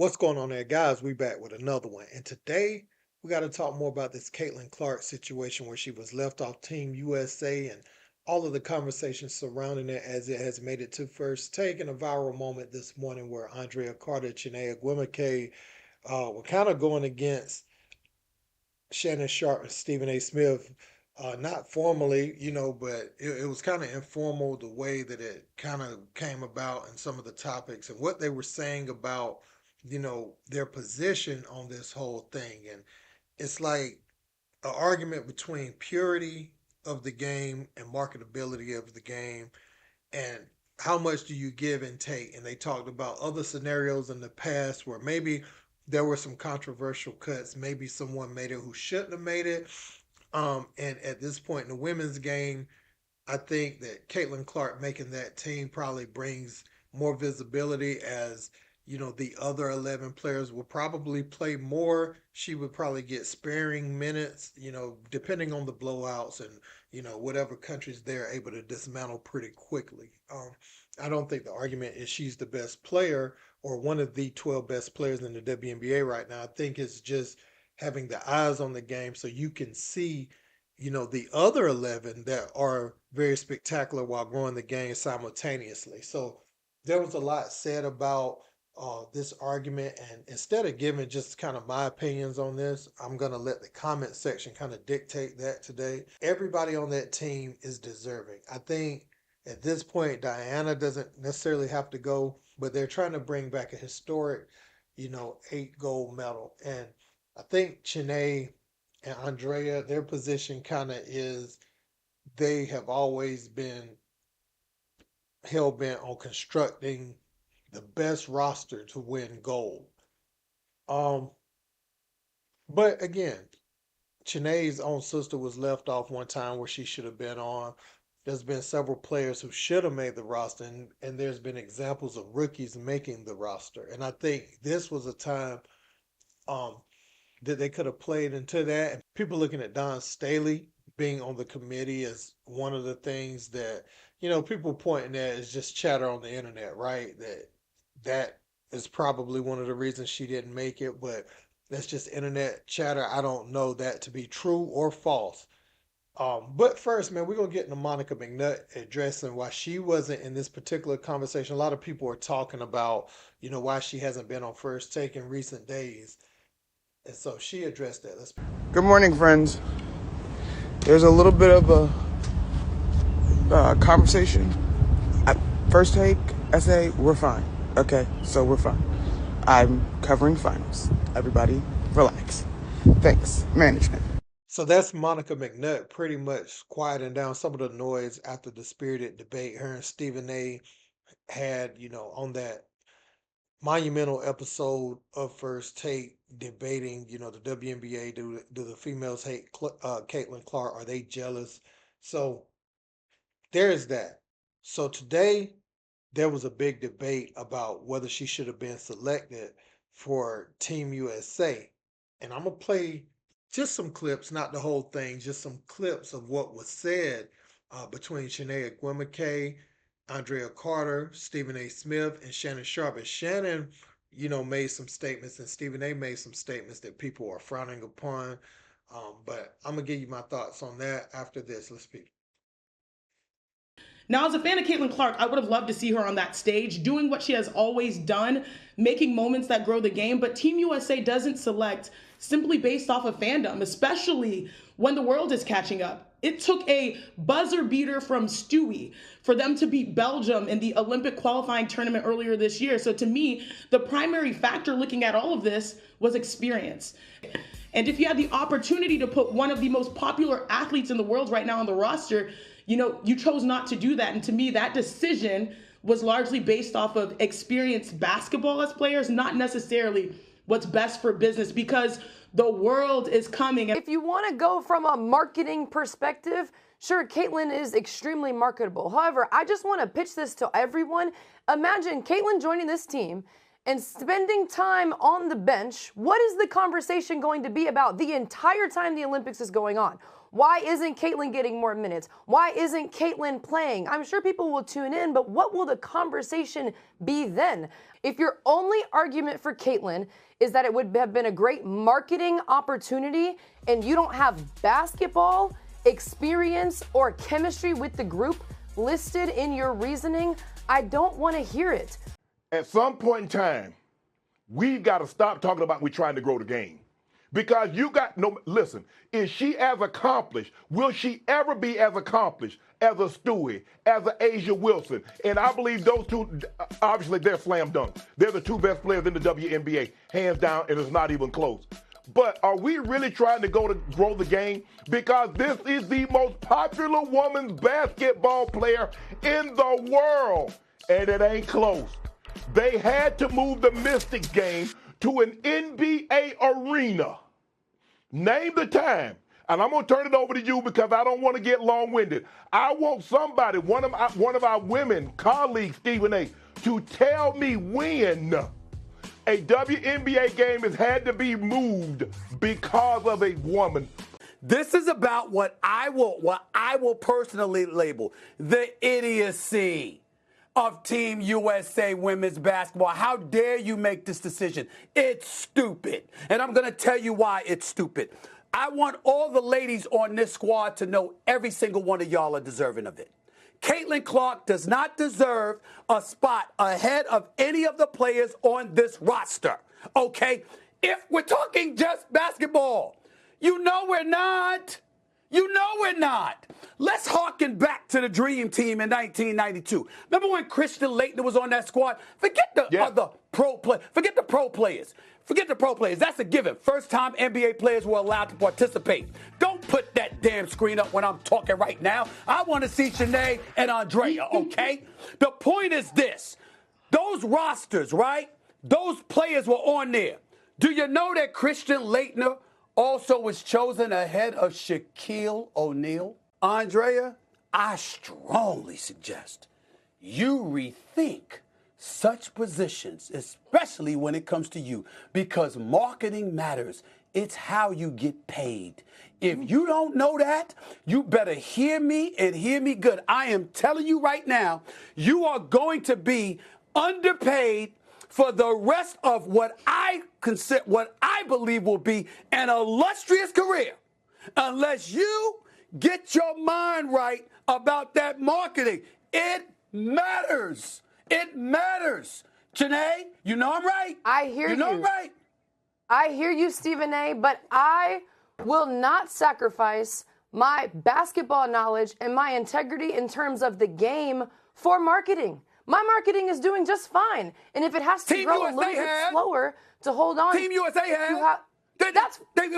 What's going on there, guys? We back with another one. And today we got to talk more about this Caitlin Clark situation where she was left off Team USA and all of the conversations surrounding it as it has made it to first take and a viral moment this morning where Andraya Carter, Chiney, Ogwumike were kind of going against Shannon Sharpe and Stephen A. Smith, not formally, but it was kind of informal the way that it kind of came about and some of the topics and what they were saying about, their position on this whole thing. And it's like an argument between purity of the game and marketability of the game and how much do you give and take. And they talked about other scenarios in the past where maybe there were some controversial cuts, maybe someone made it who shouldn't have made it. And at this point in the women's game, I think that Caitlin Clark making that team probably brings more visibility as the other 11 players will probably play more. She would probably get sparing minutes, depending on the blowouts and, whatever countries they're able to dismantle pretty quickly. I don't think the argument is she's the best player or one of the 12 best players in the WNBA right now. I think it's just having the eyes on the game so you can see the other 11 that are very spectacular while growing the game simultaneously. So there was a lot said about this argument, and instead of giving just kind of my opinions on this, I'm going to let the comment section kind of dictate that today. Everybody on that team is deserving. I think at this point, Diana doesn't necessarily have to go, but they're trying to bring back a historic, 8 gold medal. And I think Chiney and Andraya, their position kind of is they have always been hell bent on constructing the best roster to win gold. Um, but again, Chiney's own sister was left off one time where she should have been on. There's been several players who should have made the roster, and there's been examples of rookies making the roster. And I think this was a time um, that they could have played into that. And people looking at Don Staley being on the committee as one of the things that, people pointing at is just chatter on the internet, right? That is probably one of the reasons she didn't make it, but that's just internet chatter. I don't know that to be true or false. But first, man, we're gonna get into Monica McNutt addressing why she wasn't in this particular conversation. A lot of people are talking about, why she hasn't been on First Take in recent days. And so she addressed that. Let's. Good morning, friends. There's a little bit of a conversation. At First Take, I say we're fine. Okay, so we're fine. I'm covering finals. Everybody, relax. Thanks, management. So that's Monica McNutt pretty much quieting down some of the noise after the spirited debate her and Stephen A had, on that monumental episode of First Take debating, the WNBA. Do the females hate Caitlin Clark? Are they jealous? So there's that. So today there was a big debate about whether she should have been selected for Team USA. And I'm going to play just some clips, not the whole thing, just some clips of what was said between Shanae Ogwumike, Andraya Carter, Stephen A. Smith, and Shannon Sharpe. And Shannon, made some statements, and Stephen A. made some statements that people are frowning upon. But I'm going to give you my thoughts on that after this. Let's speak. Now, as a fan of Caitlin Clark, I would have loved to see her on that stage, doing what she has always done, making moments that grow the game. But Team USA doesn't select simply based off of fandom, especially when the world is catching up. It took a buzzer beater from Stewie for them to beat Belgium in the Olympic qualifying tournament earlier this year. So to me, the primary factor looking at all of this was experience. And if you had the opportunity to put one of the most popular athletes in the world right now on the roster, you chose not to do that. And to me, that decision was largely based off of experienced basketball as players, not necessarily what's best for business, because the world is coming. If you want to go from a marketing perspective, sure, Caitlin is extremely marketable. However, I just want to pitch this to everyone. Imagine Caitlin joining this team and spending time on the bench. What is the conversation going to be about the entire time the Olympics is going on? Why isn't Caitlin getting more minutes? Why isn't Caitlin playing? I'm sure people will tune in, but what will the conversation be then? If your only argument for Caitlin is that it would have been a great marketing opportunity and you don't have basketball experience or chemistry with the group listed in your reasoning, I don't want to hear it. At some point in time, we've got to stop talking about we're trying to grow the game. Because you got no, listen, is she as accomplished? Will she ever be as accomplished as a Stewie, as a Asia Wilson? And I believe those two, obviously they're slam dunk. They're the two best players in the WNBA, hands down, and it's not even close. But are we really trying to grow the game? Because this is the most popular women's basketball player in the world, and it ain't close. They had to move the Mystics game to an NBA arena. Name the time. And I'm going to turn it over to you because I don't want to get long-winded. I want somebody, one of our women colleagues, Stephen A., to tell me when a WNBA game has had to be moved because of a woman. This is about what I will personally label the idiocy of Team USA women's basketball. How dare you make this decision? It's stupid. And I'm going to tell you why it's stupid. I want all the ladies on this squad to know every single one of y'all are deserving of it. Caitlin Clark does not deserve a spot ahead of any of the players on this roster, okay? If we're talking just basketball, you know we're not. You know we're not. Let's harken back to the Dream Team in 1992. Remember when Christian Laettner was on that squad? Forget the other pro play. Forget the pro players. Forget the pro players. That's a given. First time NBA players were allowed to participate. Don't put that damn screen up when I'm talking right now. I want to see Chiney and Andraya, okay? The point is this. Those rosters, right? Those players were on there. Do you know that Christian Laettner also was chosen ahead of Shaquille O'Neal? Andraya, I strongly suggest you rethink such positions, especially when it comes to you, because marketing matters. It's how you get paid. If you don't know that, you better hear me and hear me good. I am telling you right now, you are going to be underpaid for the rest of what I believe will be an illustrious career, unless you get your mind right about that marketing. It matters. It matters. Chiney, you know I'm right. I hear you. You know I'm right. I hear you, Stephen A., but I will not sacrifice my basketball knowledge and my integrity in terms of the game for marketing. My marketing is doing just fine. And if it has to grow a little bit slower to hold on. Team USA has.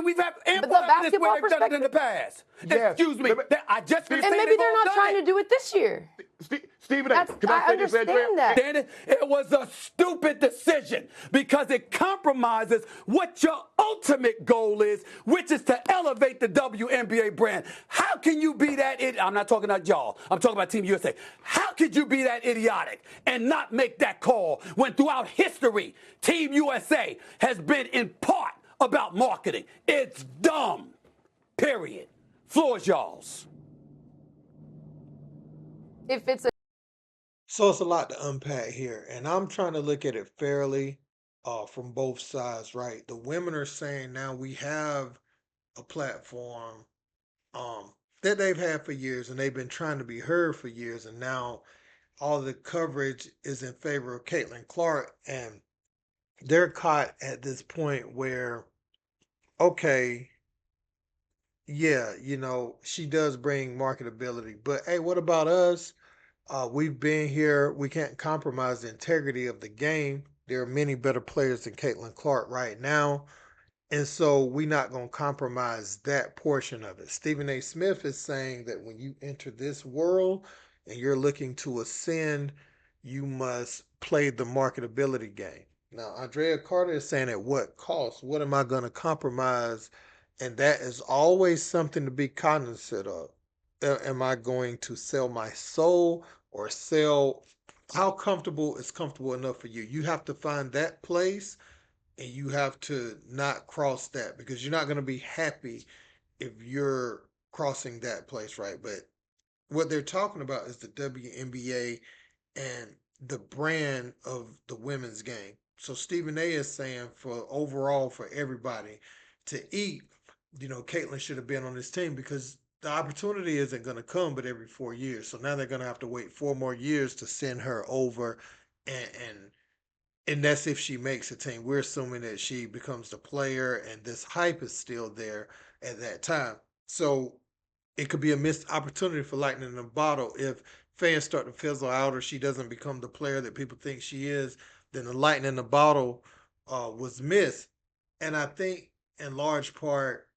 We've had ample the evidence where they've done it in the perspective. past. Yes. Excuse me. I just finished And saying maybe they've they're all not done trying it. to do it this year. Stephen A., can I I say this, Andrea? understand that. Then it was a stupid decision because it compromises what your ultimate goal is, which is to elevate the WNBA brand. How can you be that idiot? I'm not talking about y'all. I'm talking about Team USA. How could you be that idiotic and not make that call when throughout history, Team USA has been in part about marketing? It's dumb. Period. Floor's y'all's. If it's a So it's a lot to unpack here, and I'm trying to look at it fairly from both sides, right? The women are saying now we have a platform that they've had for years, and they've been trying to be heard for years, and now all the coverage is in favor of Caitlin Clark, and they're caught at this point where, okay, yeah, she does bring marketability, but hey, what about us? We've been here. We can't compromise the integrity of the game. There are many better players than Caitlin Clark right now. And so we're not going to compromise that portion of it. Stephen A. Smith is saying that when you enter this world and you're looking to ascend, you must play the marketability game. Now, Andrea Carter is saying at what cost? What am I going to compromise? And that is always something to be cognizant of. Am I going to sell my soul or sell? How comfortable is comfortable enough for you? You have to find that place and you have to not cross that because you're not going to be happy if you're crossing that place, right? But what they're talking about is the WNBA and the brand of the women's game. So Stephen A is saying for overall for everybody to eat, Caitlin should have been on this team because the opportunity isn't going to come but every 4 years. So now they're going to have to wait 4 more years to send her over, and and that's if she makes a team. We're assuming that she becomes the player, and this hype is still there at that time. So it could be a missed opportunity for lightning in a bottle if fans start to fizzle out or she doesn't become the player that people think she is. Then the lightning in the bottle was missed, and I think in large part,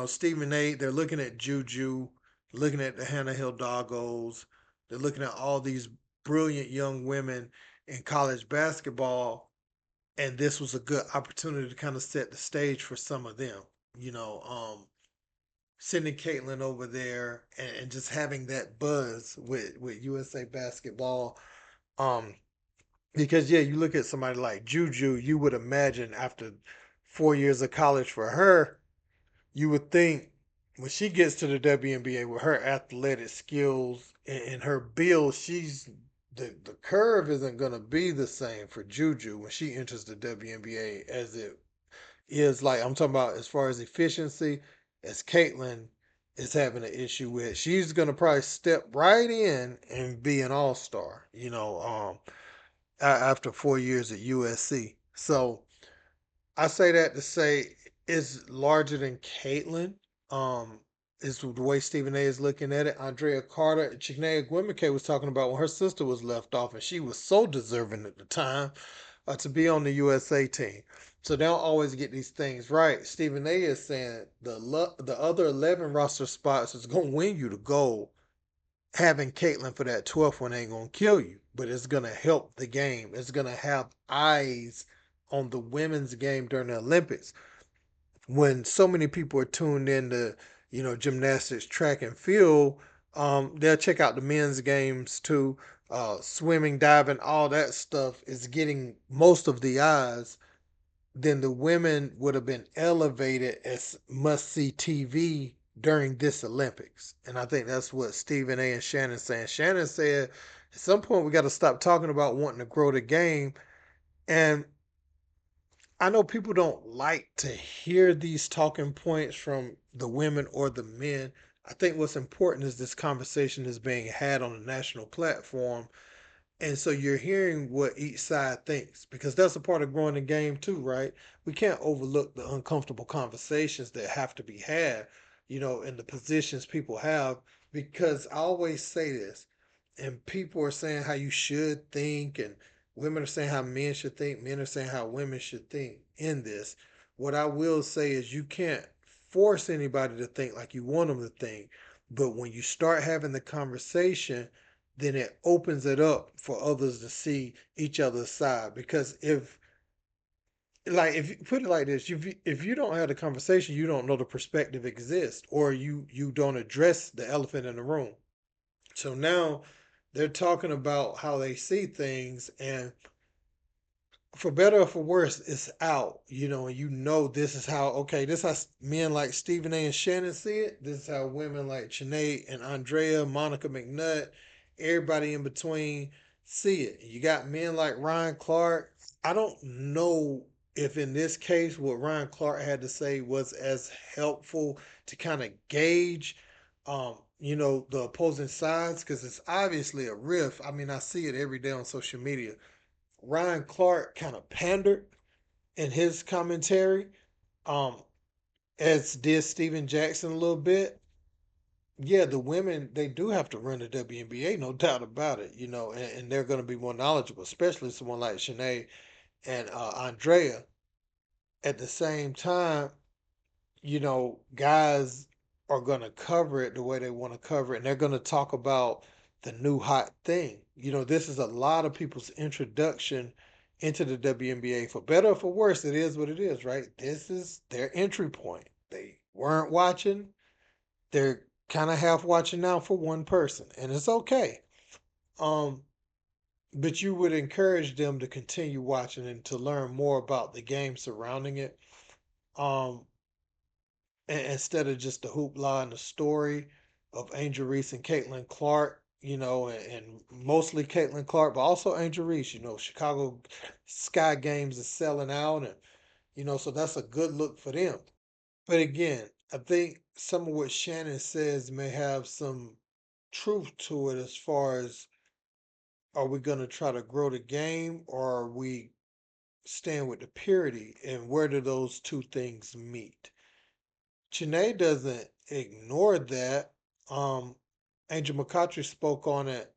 Stephen A. They're looking at Juju, looking at the Hannah Hill Doggos, they're looking at all these brilliant young women in college basketball, and this was a good opportunity to kind of set the stage for some of them. You know, sending Caitlin over there and just having that buzz with USA basketball. Um, because yeah, you look at somebody like Juju, you would imagine after 4 years of college for her, you would think when she gets to the WNBA with her athletic skills and her build, the curve isn't gonna be the same for Juju when she enters the WNBA as it is, like I'm talking about as far as efficiency, as Caitlin is having an issue with. She's gonna probably step right in and be an all-star, after 4 years at USC. So I say that to say it's larger than Caitlyn. Is the way Stephen A is looking at it. Andrea Carter, Chiney Ogwumike was talking about when her sister was left off, and she was so deserving at the time to be on the USA team. So they don't always get these things right. Stephen A is saying the other 11 roster spots is going to win you the gold. Having Caitlyn for that 12th one ain't going to kill you, but it's going to help the game. It's going to have eyes on the women's game during the Olympics when so many people are tuned into, gymnastics, track and field. They'll check out the men's games too. Swimming, diving, all that stuff is getting most of the eyes. Then the women would have been elevated as must see TV during this Olympics. And I think that's what Stephen A and Shannon saying. Shannon said at some point we got to stop talking about wanting to grow the game. And I know people don't like to hear these talking points from the women or the men. I think what's important is this conversation is being had on a national platform. And so you're hearing what each side thinks because that's a part of growing the game too, right? We can't overlook the uncomfortable conversations that have to be had, in the positions people have. Because I always say this, and people are saying how you should think, and women are saying how men should think, men are saying how women should think in this. What I will say is you can't force anybody to think like you want them to think. But when you start having the conversation, then it opens it up for others to see each other's side. Because if you put it like this, if you don't have the conversation, you don't know the perspective exists, or you don't address the elephant in the room. So now they're talking about how they see things, and for better or for worse, it's out, and this is how, okay, this is how men like Stephen A and Shannon see it. This is how women like Chiney and Andraya, Monica McNutt, everybody in between see it. You got men like Ryan Clark. I don't know if in this case what Ryan Clark had to say was as helpful to kind of gauge the opposing sides, because it's obviously a riff. I mean, I see it every day on social media. Ryan Clark kind of pandered in his commentary, um, as did Steven Jackson a little bit. Yeah, the women, they do have to run the WNBA, no doubt about it, and they're going to be more knowledgeable, especially someone like Shanae and Andrea. At the same time, guys are going to cover it the way they want to cover it, and they're going to talk about the new hot thing. This is a lot of people's introduction into the WNBA. For better or for worse, it is what it is, right? This is their entry point. They weren't watching, they're kind of half watching now for one person, and it's okay. Um, but you would encourage them to continue watching and to learn more about the game surrounding it. Um, instead of just the hoopla and the story of Angel Reese and Caitlin Clark, and mostly Caitlin Clark, but also Angel Reese. Chicago Sky Games is selling out, and so that's a good look for them. But again, I think some of what Shannon says may have some truth to it as far as, are we going to try to grow the game, or are we staying with the purity, and where do those two things meet? Chiney doesn't ignore that. Angel McCoughtry spoke on it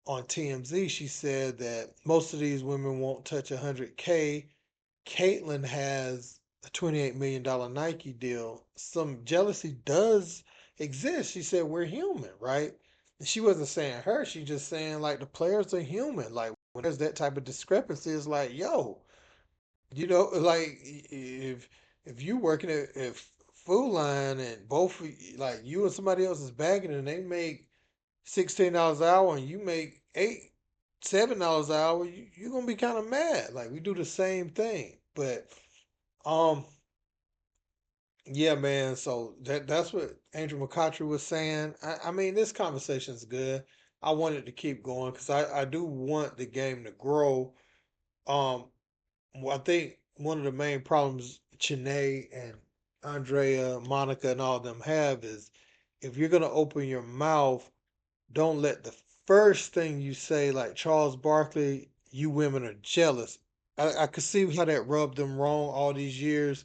on TMZ. She said that most of these women won't touch 100K. Caitlyn has a $28 million Nike deal. Some jealousy does exist. She said we're human, right? And she wasn't saying her. She just saying like the players are human. Like when there's that type of discrepancy, it's like, yo, like if you working at Food Line and both like you and somebody else is bagging and they make $16 an hour and you make $7 an hour, you're gonna be kind of mad. Like we do the same thing. But um yeah, man, so that's what Andrew McCoughtry was saying. I mean this conversation is good. I wanted to keep going because I do want the game to grow. Um well, I think one of the main problems Chene and Andrea, Monica, and all of them have is, if you're gonna open your mouth, don't let the first thing you say, like Charles Barkley, you women are jealous. I could see how that rubbed them wrong all these years.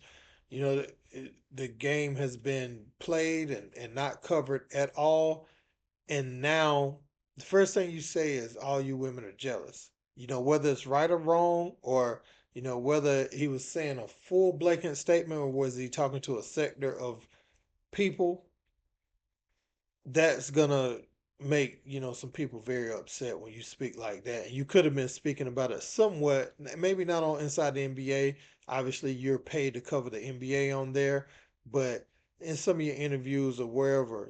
The game has been played and not covered at all. And now the first thing you say is all you women are jealous. Whether it's right or wrong, or, whether he was saying a full blanket statement or was he talking to a sector of people, that's gonna make some people very upset when you speak like that. And you could have been speaking about it somewhat, maybe not on Inside the NBA. Obviously, you're paid to cover the NBA on there, but in some of your interviews or wherever,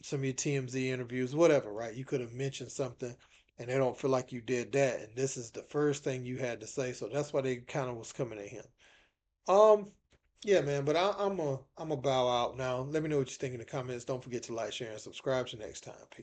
some of your TMZ interviews, whatever, right? You could have mentioned something, and they don't feel like you did that. And this is the first thing you had to say, so that's why they kind of was coming at him. Um, yeah, man. But I'm a bow out now. Let me know what you think in the comments. Don't forget to like, share, and subscribe. Till next time. Peace.